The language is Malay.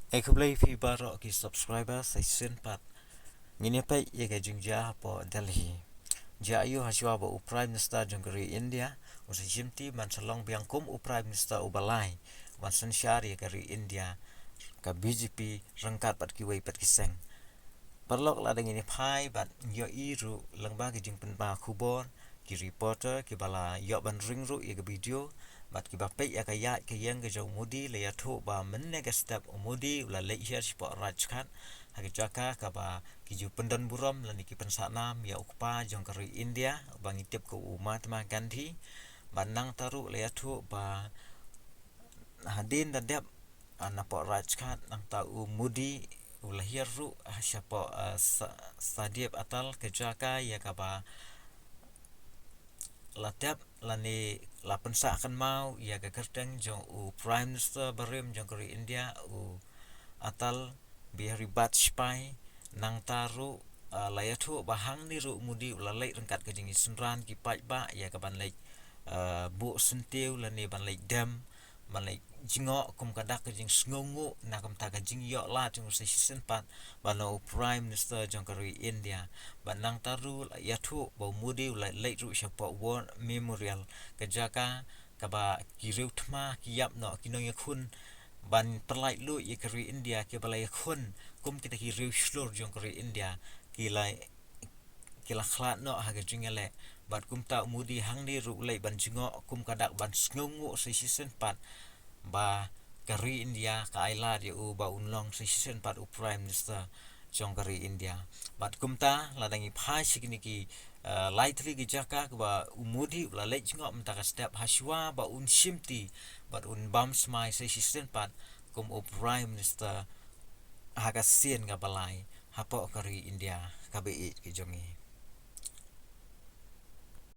Aku boleh pi baru ki subscriber season 4. Ngini pa ye ka jingja po Delhi. Ja ayu haswa ba Prime Minister jongkeri India, usi jimti man salong biang kum Prime Minister ubalai. Wan san syari kari India ka BJP rangkat pat ki wei pat ki seng. Perlok la ngini pai bat yo iru langba ki jing pen ba kubor ki reporter ki bala yo ban ring ru ye ka video bat ki ba pe ya ka ya ke yang ke jauh mudi le ya thu ba menne ka step mudi la le hier si po raj khat ha ki jaka ka ba ki ju pendan buram la ni ki pen sanam ya ukpa jong kari India bang itip ko Mahatma Gandhi ban nang taru le ya thu ba hadin dan dep anapo raj khat nang ta mudi ulahir ru siapa sadiep atal ke jaka ya ka ba latap lani lapan sa akan mau ya ke kerteng jong Prime Minister barim jong kori India atal bihari Bajpai nang taru layatu bahang ni ru mudi ulalai rengkat ke jingi sunran ki pai ba ya ke ban lai bu sentiu lani ban lai dam ban lai jingo kum kadak ke jing sngongu na kum ta ke jing yo la jong se season 4 bano Prime Minister jong kori India banang taru yatu bau mudi ulai lai ru siapa war memorial ke jaka kaba kiriu thma kiyap no kino yakun ban perlai lu ye kari India ke balai yakun kum kita kiriu slur jong kari India kilai kila khlat no ha ke jingale bat kum ta mudi hang ni ru lai ban jingo kum kadak ban sngongu se season 4 ba kari India ka aila dia ba unlong se season 4 Prime Minister jong kari India bat kumta ladangi phai sikini ki lightly ki jaka ba umudi la lej ngom ta ka step haswa ba un simti bat un Bamsmai se season 4 kum Prime Minister haga sien ga balai hapo kari India ka be ki jongi